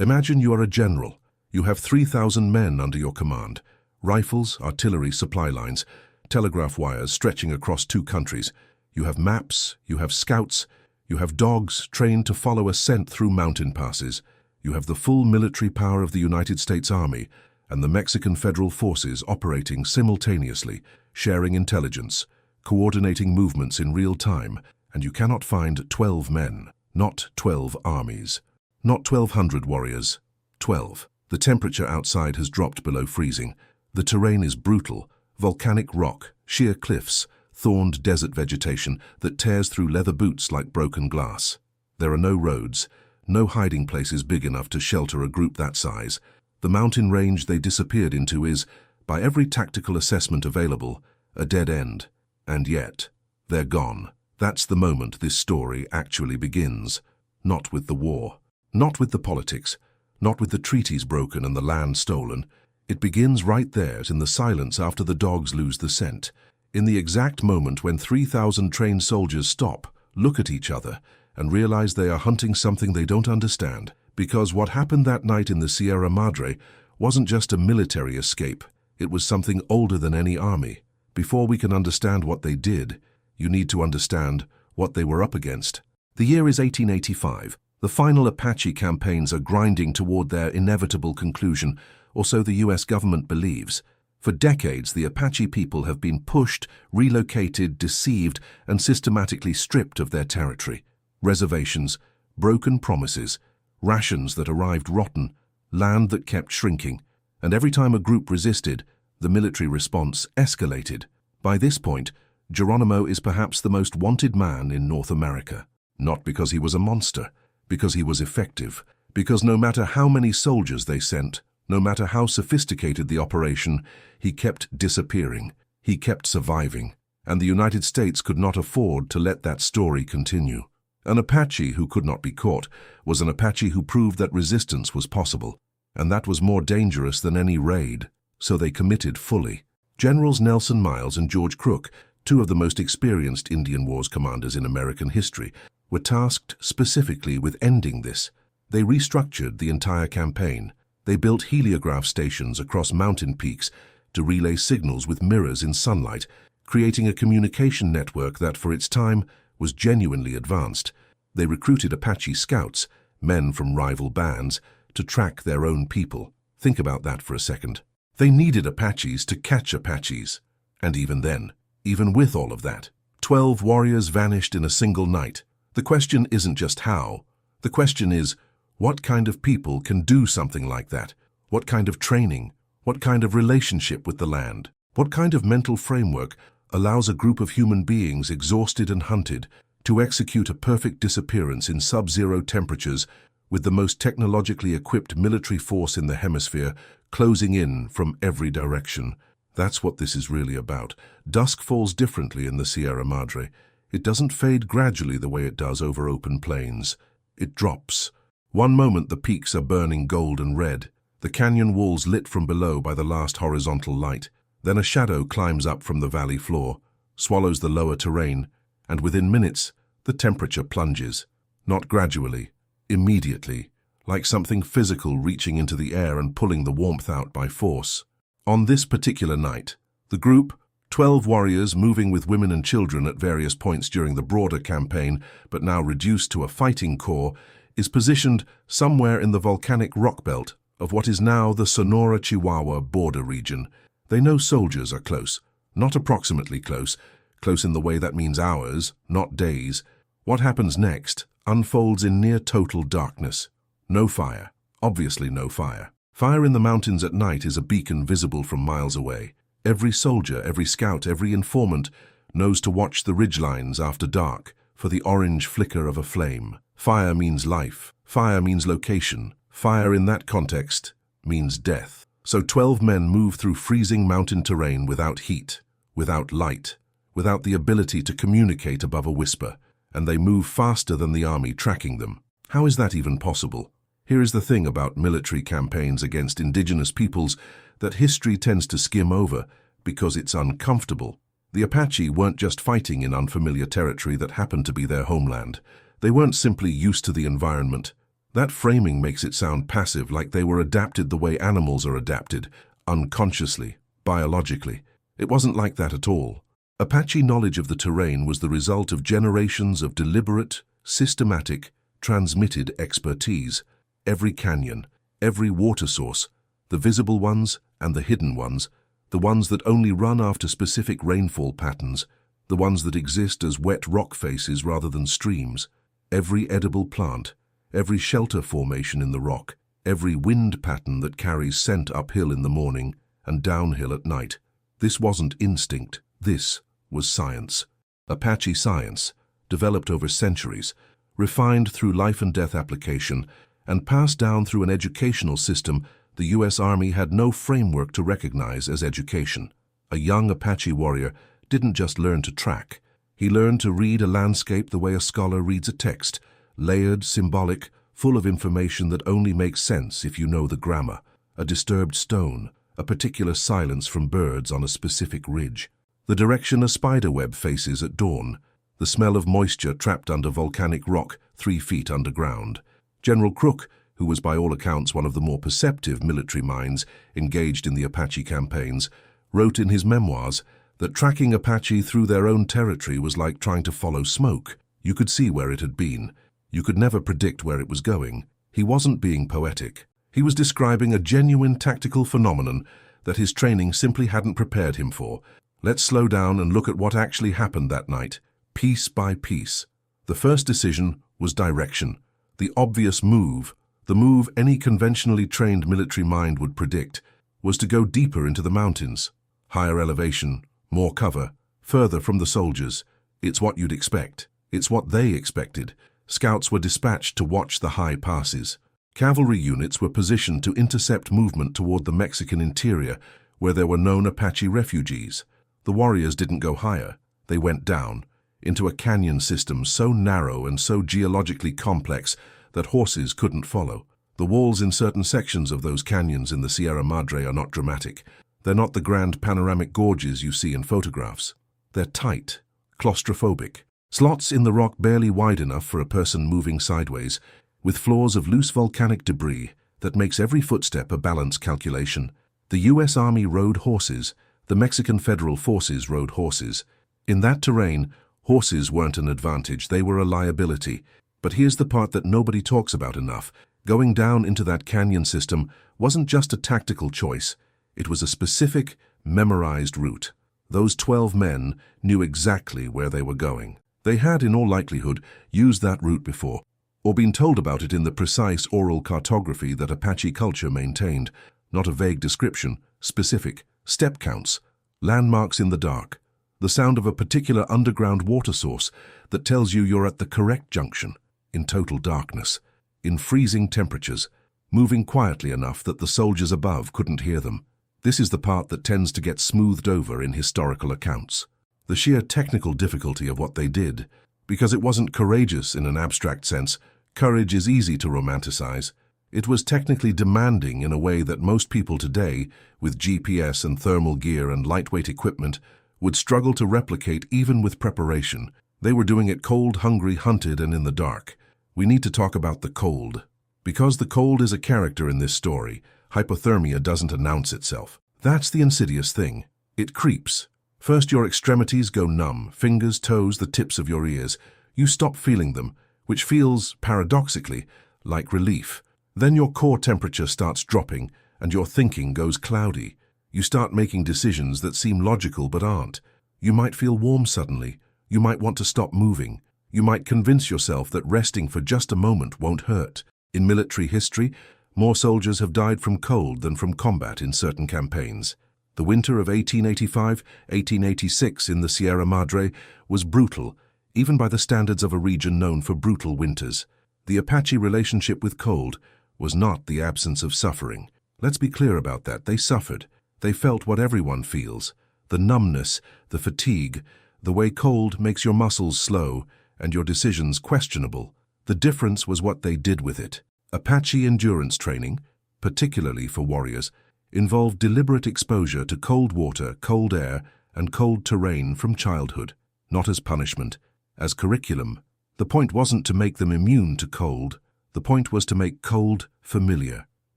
Imagine you are a general. You have 3,000 men under your command. Rifles, artillery, supply lines, telegraph wires stretching across 2 countries. You have maps, you have scouts, you have dogs trained to follow a scent through mountain passes. You have the full military power of the United States Army and the Mexican Federal Forces operating simultaneously, sharing intelligence, coordinating movements in real time, and you cannot find 12 men, not 12 armies. Not 1,200 warriors, 12. The temperature outside has dropped below freezing. The terrain is brutal, volcanic rock, sheer cliffs, thorned desert vegetation that tears through leather boots like broken glass. There are no roads, no hiding places big enough to shelter a group that size. The mountain range they disappeared into is, by every tactical assessment available, a dead end. And yet, they're gone. That's the moment this story actually begins. Not with the war. Not with the politics, not with the treaties broken and the land stolen. It begins right there in the silence after the dogs lose the scent. In the exact moment when 3,000 trained soldiers stop, look at each other, and realize they are hunting something they don't understand. Because what happened that night in the Sierra Madre wasn't just a military escape. It was something older than any army. Before we can understand what they did, you need to understand what they were up against. The year is 1885. The final Apache campaigns are grinding toward their inevitable conclusion, or so the US government believes. For decades, the Apache people have been pushed, relocated, deceived, and systematically stripped of their territory. Reservations, broken promises, rations that arrived rotten, land that kept shrinking, and every time a group resisted, the military response escalated. By this point, Geronimo is perhaps the most wanted man in North America. Not because he was a monster, because he was effective, because no matter how many soldiers they sent, no matter how sophisticated the operation, he kept disappearing, he kept surviving, and the United States could not afford to let that story continue. An Apache who could not be caught was an Apache who proved that resistance was possible, and that was more dangerous than any raid, so they committed fully. Generals Nelson Miles and George Crook, 2 of the most experienced Indian Wars commanders in American history, were tasked specifically with ending this. They restructured the entire campaign. They built heliograph stations across mountain peaks to relay signals with mirrors in sunlight, creating a communication network that, for its time, was genuinely advanced. They recruited Apache scouts, men from rival bands, to track their own people. Think about that for a second. They needed Apaches to catch Apaches. And even then, even with all of that, 12 warriors vanished in a single night. The question isn't just how. The question is, what kind of people can do something like that? What kind of training? What kind of relationship with the land? What kind of mental framework allows a group of human beings exhausted and hunted to execute a perfect disappearance in sub-zero temperatures with the most technologically equipped military force in the hemisphere closing in from every direction? That's what this is really about. Dusk falls differently in the Sierra Madre. It doesn't fade gradually the way it does over open plains. It drops. One moment the peaks are burning gold and red, the canyon walls lit from below by the last horizontal light. Then a shadow climbs up from the valley floor, swallows the lower terrain, and within minutes, the temperature plunges. Not gradually, immediately, like something physical reaching into the air and pulling the warmth out by force. On this particular night, the group, 12 warriors moving with women and children at various points during the broader campaign, but now reduced to a fighting corps, is positioned somewhere in the volcanic rock belt of what is now the Sonora-Chihuahua border region. They know soldiers are close, not approximately close, close in the way that means hours, not days. What happens next unfolds in near total darkness. No fire, obviously no fire. Fire in the mountains at night is a beacon visible from miles away. Every soldier, every scout, every informant knows to watch the ridgelines after dark for the orange flicker of a flame. Fire means life. Fire means location. Fire in that context means death. So 12 men move through freezing mountain terrain without heat, without light, without the ability to communicate above a whisper, and they move faster than the army tracking them. How is that even possible? Here is the thing about military campaigns against indigenous peoples that history tends to skim over because it's uncomfortable. The Apache weren't just fighting in unfamiliar territory that happened to be their homeland. They weren't simply used to the environment. That framing makes it sound passive, like they were adapted the way animals are adapted, unconsciously, biologically. It wasn't like that at all. Apache knowledge of the terrain was the result of generations of deliberate, systematic, transmitted expertise. Every canyon, every water source, the visible ones and the hidden ones, the ones that only run after specific rainfall patterns, the ones that exist as wet rock faces rather than streams, every edible plant, every shelter formation in the rock, every wind pattern that carries scent uphill in the morning and downhill at night. This wasn't instinct, this was science. Apache science, developed over centuries, refined through life and death application, and passed down through an educational system the U.S. Army had no framework to recognize as education. A young Apache warrior didn't just learn to track. He learned to read a landscape the way a scholar reads a text, layered, symbolic, full of information that only makes sense if you know the grammar. A disturbed stone, a particular silence from birds on a specific ridge, the direction a spider web faces at dawn, the smell of moisture trapped under volcanic rock 3 feet underground. General Crook, who was by all accounts one of the more perceptive military minds engaged in the Apache campaigns, wrote in his memoirs that tracking Apache through their own territory was like trying to follow smoke. You could see where it had been. You could never predict where it was going. He wasn't being poetic. He was describing a genuine tactical phenomenon that his training simply hadn't prepared him for. Let's slow down and look at what actually happened that night, piece by piece. The first decision was direction. The obvious move, the move any conventionally trained military mind would predict, was to go deeper into the mountains. Higher elevation, more cover, further from the soldiers. It's what you'd expect. It's what they expected. Scouts were dispatched to watch the high passes. Cavalry units were positioned to intercept movement toward the Mexican interior, where there were known Apache refugees. The warriors didn't go higher. They went down, into a canyon system so narrow and so geologically complex that horses couldn't follow. The walls in certain sections of those canyons in the Sierra Madre are not dramatic. They're not the grand panoramic gorges you see in photographs. They're tight, claustrophobic. Slots in the rock barely wide enough for a person moving sideways, with floors of loose volcanic debris that makes every footstep a balance calculation. The U.S. Army rode horses. The Mexican Federal Forces rode horses. In that terrain, horses weren't an advantage, they were a liability. But here's the part that nobody talks about enough. Going down into that canyon system wasn't just a tactical choice. It was a specific, memorized route. Those 12 men knew exactly where they were going. They had, in all likelihood, used that route before, or been told about it in the precise oral cartography that Apache culture maintained. Not a vague description, specific, step counts, landmarks in the dark, the sound of a particular underground water source that tells you you're at the correct junction, in total darkness, in freezing temperatures, moving quietly enough that the soldiers above couldn't hear them. This is the part that tends to get smoothed over in historical accounts. The sheer technical difficulty of what they did, because it wasn't courageous in an abstract sense. Courage is easy to romanticize. It was technically demanding in a way that most people today, with GPS and thermal gear and lightweight equipment, would struggle to replicate even with preparation. They were doing it cold, hungry, hunted, and in the dark. We need to talk about the cold. Because the cold is a character in this story, hypothermia doesn't announce itself. That's the insidious thing. It creeps. First your extremities go numb, fingers, toes, the tips of your ears. You stop feeling them, which feels, paradoxically, like relief. Then your core temperature starts dropping, and your thinking goes cloudy. You start making decisions that seem logical but aren't. You might feel warm suddenly. You might want to stop moving. You might convince yourself that resting for just a moment won't hurt. In military history, more soldiers have died from cold than from combat in certain campaigns. The winter of 1885-1886 in the Sierra Madre was brutal, even by the standards of a region known for brutal winters. The Apache relationship with cold was not the absence of suffering. Let's be clear about that. They suffered. They felt what everyone feels. The numbness, the fatigue, the way cold makes your muscles slow and your decisions questionable. The difference was what they did with it. Apache endurance training, particularly for warriors, involved deliberate exposure to cold water, cold air, and cold terrain from childhood, not as punishment, as curriculum. The point wasn't to make them immune to cold. The point was to make cold familiar,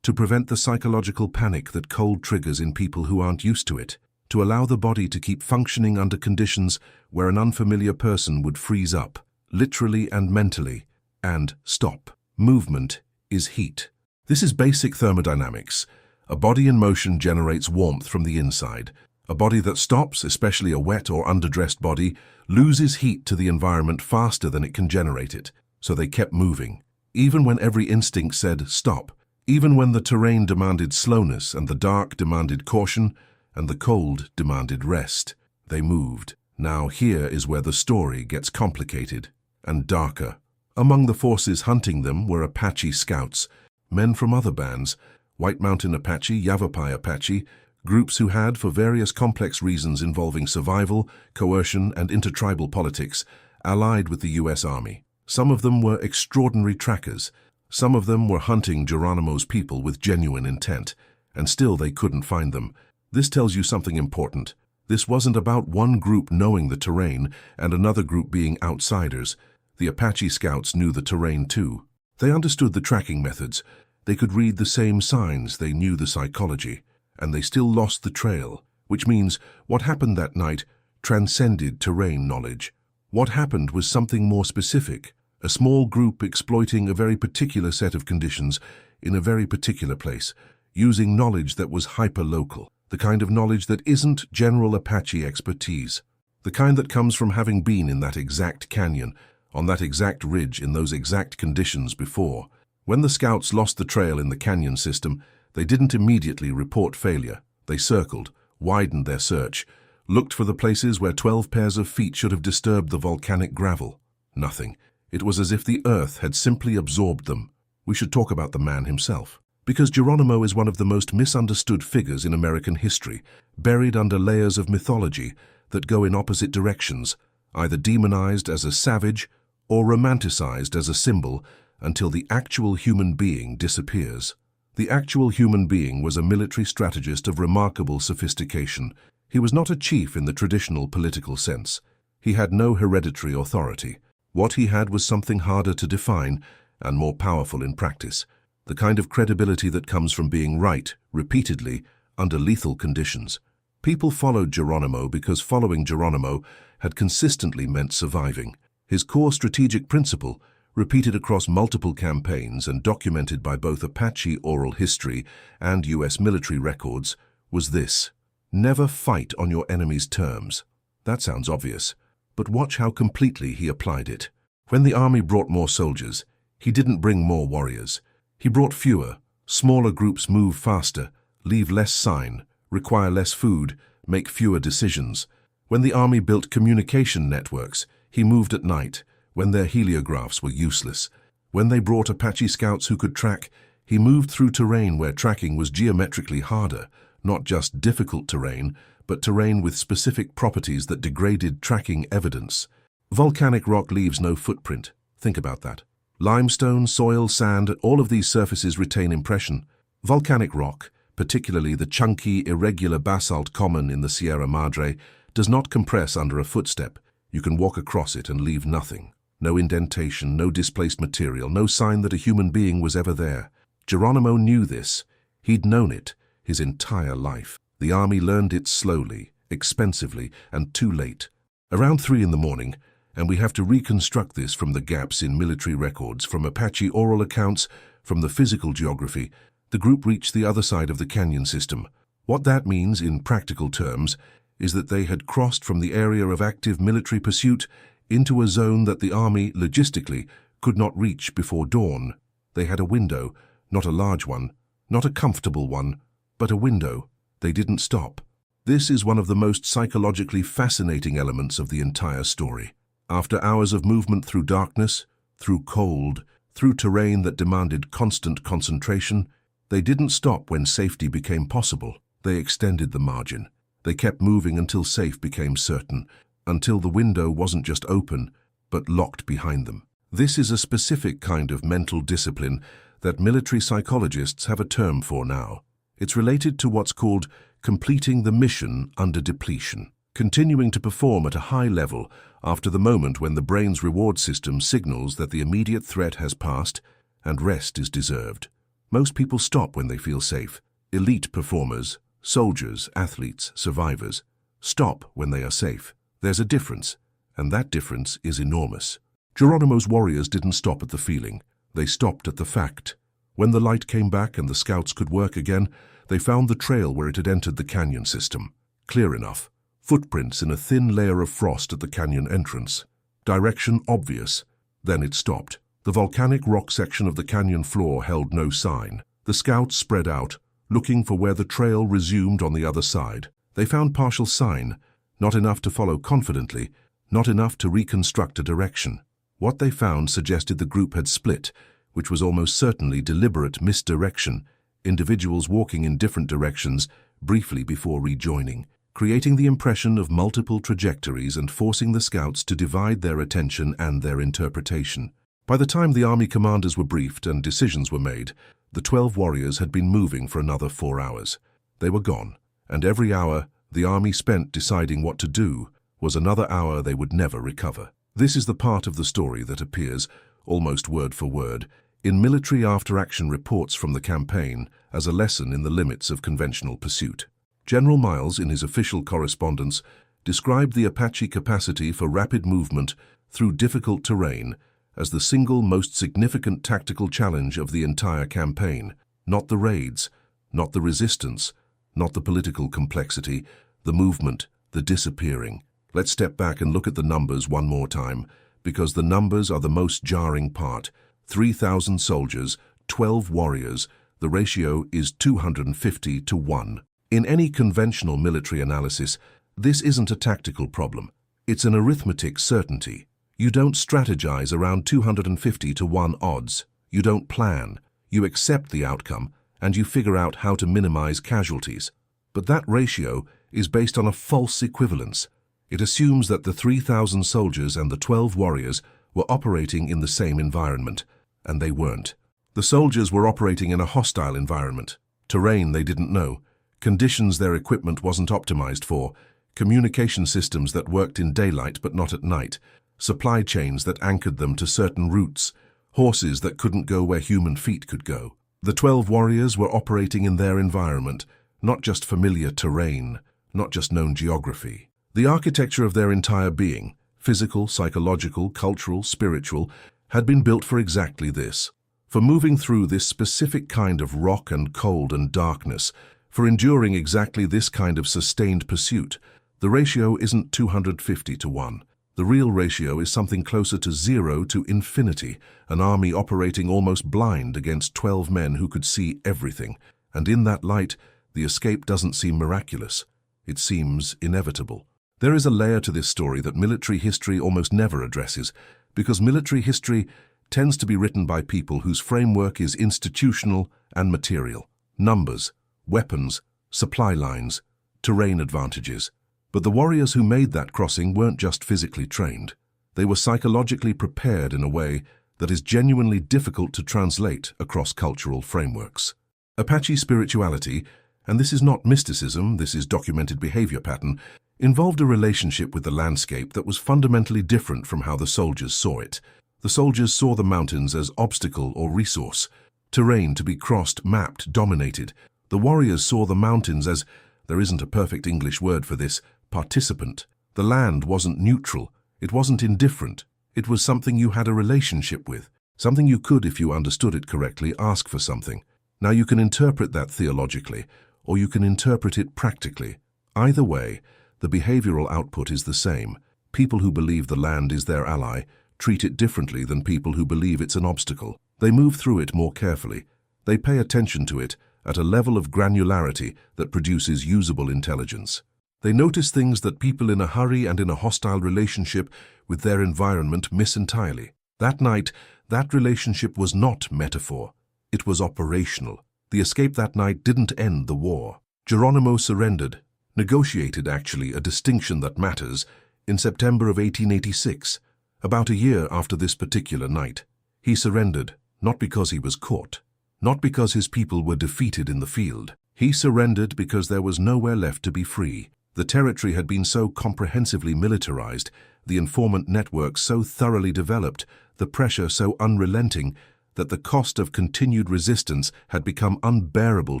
to prevent the psychological panic that cold triggers in people who aren't used to it, to allow the body to keep functioning under conditions where an unfamiliar person would freeze up, literally and mentally, and stop. Movement is heat. This is basic thermodynamics. A body in motion generates warmth from the inside. A body that stops, especially a wet or underdressed body, loses heat to the environment faster than it can generate it. So they kept moving. Even when every instinct said stop, even when the terrain demanded slowness and the dark demanded caution and the cold demanded rest, they moved. Now here is where the story gets complicated and darker. Among the forces hunting them were Apache scouts, men from other bands, White Mountain Apache, Yavapai Apache, groups who had, for various complex reasons involving survival, coercion, and intertribal politics, allied with the U.S. Army. Some of them were extraordinary trackers. Some of them were hunting Geronimo's people with genuine intent, and still they couldn't find them. This tells you something important. This wasn't about one group knowing the terrain and another group being outsiders. The Apache scouts knew the terrain too. They understood the tracking methods. They could read the same signs. They knew the psychology. And they still lost the trail, which means what happened that night transcended terrain knowledge. What happened was something more specific, a small group exploiting a very particular set of conditions in a very particular place, using knowledge that was hyper-local, the kind of knowledge that isn't general Apache expertise, the kind that comes from having been in that exact canyon, on that exact ridge, in those exact conditions before. When the scouts lost the trail in the canyon system, they didn't immediately report failure. They circled, widened their search, looked for the places where 12 pairs of feet should have disturbed the volcanic gravel. Nothing. It was as if the earth had simply absorbed them. We should talk about the man himself, because Geronimo is one of the most misunderstood figures in American history, buried under layers of mythology that go in opposite directions, either demonized as a savage or romanticized as a symbol until the actual human being disappears. The actual human being was a military strategist of remarkable sophistication. He was not a chief in the traditional political sense. He had no hereditary authority. What he had was something harder to define and more powerful in practice, the kind of credibility that comes from being right, repeatedly, under lethal conditions. People followed Geronimo because following Geronimo had consistently meant surviving. His core strategic principle, repeated across multiple campaigns and documented by both Apache oral history and U.S. military records, was this: never fight on your enemy's terms. That sounds obvious, but watch how completely he applied it. When the army brought more soldiers, he didn't bring more warriors. He brought fewer. Smaller groups move faster, leave less sign, require less food, make fewer decisions. When the army built communication networks, he moved at night, when their heliographs were useless. When they brought Apache scouts who could track, he moved through terrain where tracking was geometrically harder, not just difficult terrain, but terrain with specific properties that degraded tracking evidence. Volcanic rock leaves no footprint. Think about that. Limestone, soil, sand, all of these surfaces retain impression. Volcanic rock, particularly the chunky, irregular basalt common in the Sierra Madre, does not compress under a footstep. You can walk across it and leave nothing. No indentation, no displaced material, no sign that a human being was ever there. Geronimo knew this. He'd known it his entire life. The army learned it slowly, expensively, and too late. Around 3 in the morning, and we have to reconstruct this from the gaps in military records, from Apache oral accounts, from the physical geography, the group reached the other side of the canyon system. What that means in practical terms is that they had crossed from the area of active military pursuit into a zone that the army, logistically, could not reach before dawn. They had a window, not a large one, not a comfortable one, but a window. They didn't stop. This is one of the most psychologically fascinating elements of the entire story. After hours of movement through darkness, through cold, through terrain that demanded constant concentration, they didn't stop when safety became possible. They extended the margin. They kept moving until safe became certain, until the window wasn't just open, but locked behind them. This is a specific kind of mental discipline that military psychologists have a term for now. It's related to what's called completing the mission under depletion, continuing to perform at a high level after the moment when the brain's reward system signals that the immediate threat has passed and rest is deserved. Most people stop when they feel safe. Elite performers, soldiers, athletes, survivors, stop when they are safe. There's a difference, and that difference is enormous. Geronimo's warriors didn't stop at the feeling. They stopped at the fact. When the light came back and the scouts could work again, they found the trail where it had entered the canyon system. Clear enough. Footprints in a thin layer of frost at the canyon entrance. Direction obvious. Then it stopped. The volcanic rock section of the canyon floor held no sign. The scouts spread out, looking for where the trail resumed on the other side. They found partial sign, not enough to follow confidently, not enough to reconstruct a direction. What they found suggested the group had split, which was almost certainly deliberate misdirection, individuals walking in different directions briefly before rejoining, creating the impression of multiple trajectories and forcing the scouts to divide their attention and their interpretation. By the time the army commanders were briefed and decisions were made, the 12 warriors had been moving for another 4 hours. They were gone, and every hour the army spent deciding what to do was another hour they would never recover. This is the part of the story that appears, almost word for word, in military after-action reports from the campaign as a lesson in the limits of conventional pursuit. General Miles, in his official correspondence, described the Apache capacity for rapid movement through difficult terrain as the single most significant tactical challenge of the entire campaign. Not the raids, not the resistance, not the political complexity, the movement, the disappearing. Let's step back and look at the numbers one more time, because the numbers are the most jarring part. 3,000 soldiers, 12 warriors. The ratio is 250 to 1. In any conventional military analysis, this isn't a tactical problem. It's an arithmetic certainty. You don't strategize around 250 to 1 odds. You don't plan. You accept the outcome, and you figure out how to minimize casualties. But that ratio is based on a false equivalence. It assumes that the 3,000 soldiers and the 12 warriors were operating in the same environment, and they weren't. The soldiers were operating in a hostile environment, terrain they didn't know, conditions their equipment wasn't optimized for, communication systems that worked in daylight but not at night, supply chains that anchored them to certain routes, horses that couldn't go where human feet could go. The 12 warriors were operating in their environment, not just familiar terrain, not just known geography. The architecture of their entire being, physical, psychological, cultural, spiritual, had been built for exactly this. For moving through this specific kind of rock and cold and darkness, for enduring exactly this kind of sustained pursuit. The ratio isn't 250 to 1. The real ratio is something closer to 0 to infinity, an army operating almost blind against 12 men who could see everything. And in that light, the escape doesn't seem miraculous. It seems inevitable. There is a layer to this story that military history almost never addresses, because military history tends to be written by people whose framework is institutional and material. Numbers, weapons, supply lines, terrain advantages. But the warriors who made that crossing weren't just physically trained. They were psychologically prepared in a way that is genuinely difficult to translate across cultural frameworks. Apache spirituality, and this is not mysticism, this is documented behavior pattern, involved a relationship with the landscape that was fundamentally different from how the soldiers saw it. The soldiers saw the mountains as obstacle or resource, terrain to be crossed, mapped, dominated. The warriors saw the mountains as, there isn't a perfect English word for this, participant. The land wasn't neutral, it wasn't indifferent. It was something you had a relationship with, something you could, if you understood it correctly, ask for something. Now you can interpret that theologically, or you can interpret it practically. Either way, the behavioral output is the same. People who believe the land is their ally treat it differently than people who believe it's an obstacle. They move through it more carefully. They pay attention to it at a level of granularity that produces usable intelligence. They notice things that people in a hurry and in a hostile relationship with their environment miss entirely. That night, that relationship was not metaphor. It was operational. The escape that night didn't end the war. Geronimo surrendered, negotiated actually a distinction that matters, in September of 1886, about a year after this particular night. He surrendered, not because he was caught, not because his people were defeated in the field. He surrendered because there was nowhere left to be free. The territory had been so comprehensively militarized, the informant network so thoroughly developed, the pressure so unrelenting, that the cost of continued resistance had become unbearable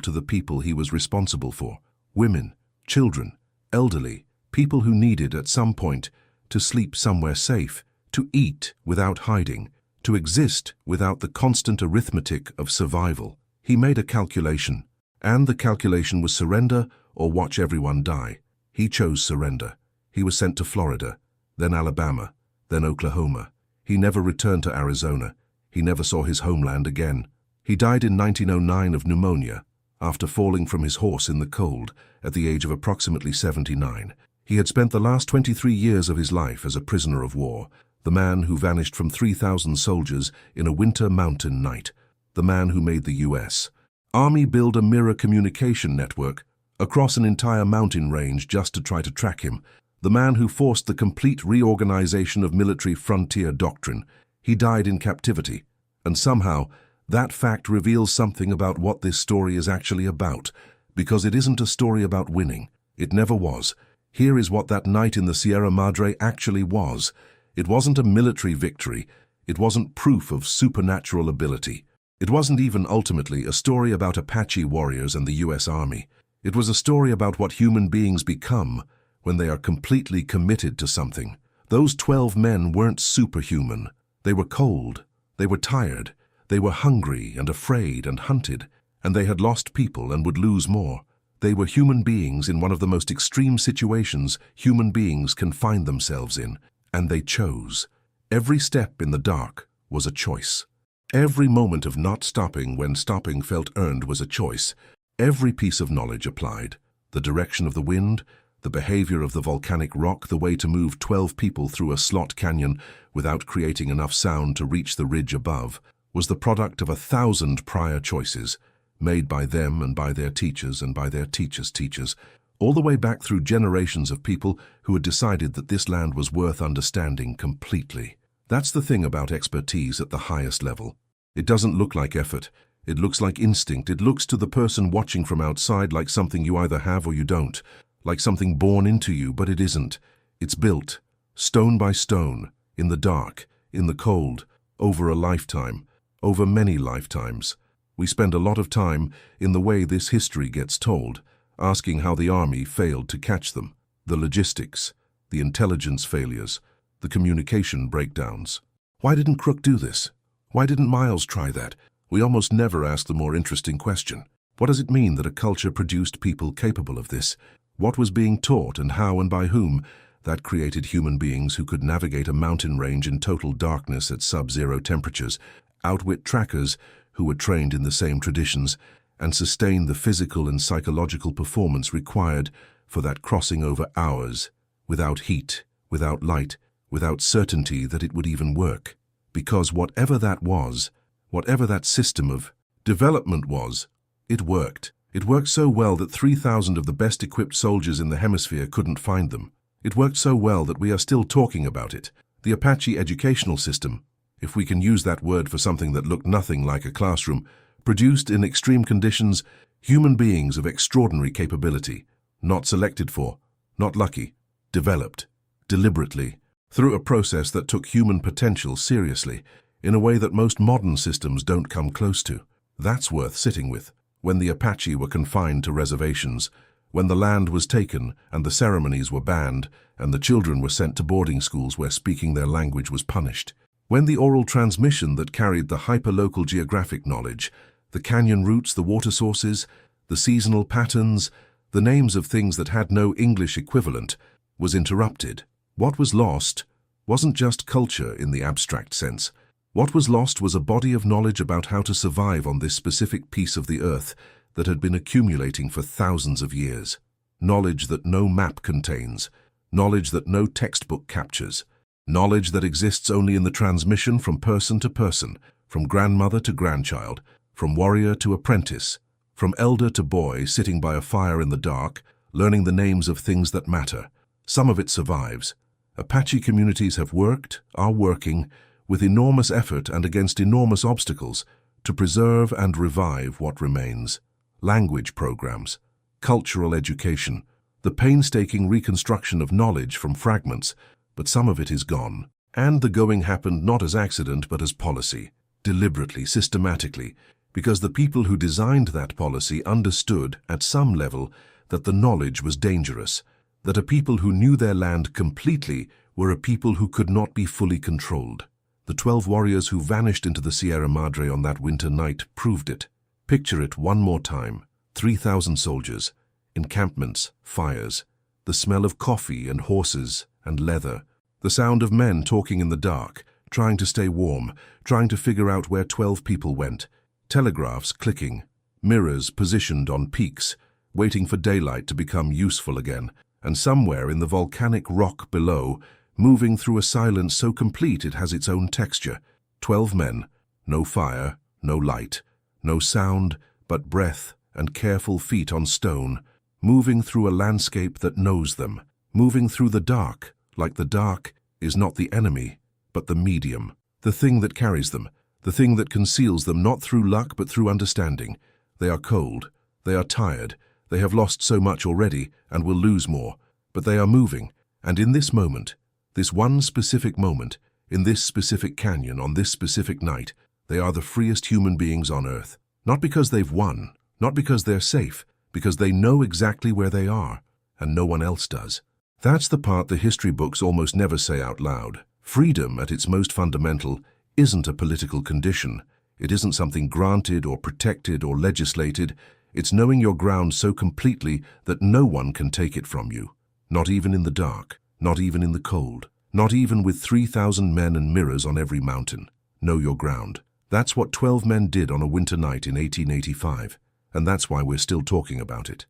to the people he was responsible for. Women, children, elderly, people who needed at some point to sleep somewhere safe, to eat without hiding, to exist without the constant arithmetic of survival. He made a calculation, and the calculation was surrender or watch everyone die. He chose surrender. He was sent to Florida, then Alabama, then Oklahoma. He never returned to Arizona. He never saw his homeland again. He died in 1909 of pneumonia, after falling from his horse in the cold at the age of approximately 79. He had spent the last 23 years of his life as a prisoner of war, the man who vanished from 3,000 soldiers in a winter mountain night, the man who made the U.S. Army build a mirror communication network across an entire mountain range just to try to track him, the man who forced the complete reorganization of military frontier doctrine. He died in captivity, and somehow that fact reveals something about what this story is actually about, because it isn't a story about winning. It never was. Here is what that night in the Sierra Madre actually was. It wasn't a military victory. It wasn't proof of supernatural ability. It wasn't even ultimately a story about Apache warriors and the U.S. Army. It was a story about what human beings become when they are completely committed to something. Those 12 men weren't superhuman. They were cold. They were tired. They were hungry and afraid and hunted, and they had lost people and would lose more. They were human beings in one of the most extreme situations human beings can find themselves in, and they chose. Every step in the dark was a choice. Every moment of not stopping when stopping felt earned was a choice. Every piece of knowledge applied. The direction of the wind, the behavior of the volcanic rock, the way to move 12 people through a slot canyon without creating enough sound to reach the ridge above, was the product of 1,000 prior choices, made by them and by their teachers and by their teachers' teachers, all the way back through generations of people who had decided that this land was worth understanding completely. That's the thing about expertise at the highest level. It doesn't look like effort. It looks like instinct. It looks to the person watching from outside like something you either have or you don't, like something born into you, but it isn't. It's built, stone by stone, in the dark, in the cold, over a lifetime, over many lifetimes. We spend a lot of time in the way this history gets told, asking how the army failed to catch them, the logistics, the intelligence failures, the communication breakdowns. Why didn't Crook do this? Why didn't Miles try that? We almost never ask the more interesting question. What does it mean that a culture produced people capable of this? What was being taught and how and by whom? That created human beings who could navigate a mountain range in total darkness at sub-zero temperatures, outwit trackers who were trained in the same traditions, and sustain the physical and psychological performance required for that crossing over hours, without heat, without light, without certainty that it would even work. Because whatever that was, whatever that system of development was, it worked. It worked so well that 3,000 of the best-equipped soldiers in the hemisphere couldn't find them. It worked so well that we are still talking about it. The Apache educational system, if we can use that word for something that looked nothing like a classroom, produced in extreme conditions human beings of extraordinary capability, not selected for, not lucky, developed, deliberately, through a process that took human potential seriously, in a way that most modern systems don't come close to. That's worth sitting with. When the Apache were confined to reservations, when the land was taken and the ceremonies were banned, and the children were sent to boarding schools where speaking their language was punished, when the oral transmission that carried the hyperlocal geographic knowledge, the canyon routes, the water sources, the seasonal patterns, the names of things that had no English equivalent, was interrupted. What was lost wasn't just culture in the abstract sense. What was lost was a body of knowledge about how to survive on this specific piece of the earth that had been accumulating for thousands of years. Knowledge that no map contains, knowledge that no textbook captures, knowledge that exists only in the transmission from person to person, from grandmother to grandchild, from warrior to apprentice, from elder to boy sitting by a fire in the dark, learning the names of things that matter. Some of it survives. Apache communities have worked, are working, with enormous effort and against enormous obstacles, to preserve and revive what remains. Language programs, cultural education, the painstaking reconstruction of knowledge from fragments, but some of it is gone. And the going happened not as accident but as policy. deliberately, systematically, because the people who designed that policy understood, at some level, that the knowledge was dangerous, that a people who knew their land completely were a people who could not be fully controlled. The 12 warriors who vanished into the Sierra Madre on that winter night proved it. Picture it one more time. 3,000 soldiers, encampments, fires, the smell of coffee and horses and leather, the sound of men talking in the dark, trying to stay warm, trying to figure out where 12 people went, telegraphs clicking, mirrors positioned on peaks, waiting for daylight to become useful again, and somewhere in the volcanic rock below, moving through a silence so complete it has its own texture. 12 men, no fire, no light, no sound, but breath and careful feet on stone, moving through a landscape that knows them, moving through the dark, like the dark is not the enemy, but the medium, the thing that carries them, the thing that conceals them not through luck but through understanding. They are cold, they are tired, they have lost so much already and will lose more, but they are moving, and in this moment, this one specific moment, in this specific canyon, on this specific night, they are the freest human beings on earth. Not because they've won, not because they're safe, because they know exactly where they are, and no one else does. That's the part the history books almost never say out loud. Freedom, at its most fundamental, isn't a political condition. It isn't something granted or protected or legislated. It's knowing your ground so completely that no one can take it from you. Not even in the dark, not even in the cold, not even with 3,000 men and mirrors on every mountain. Know your ground. That's what 12 men did on a winter night in 1885, and that's why we're still talking about it.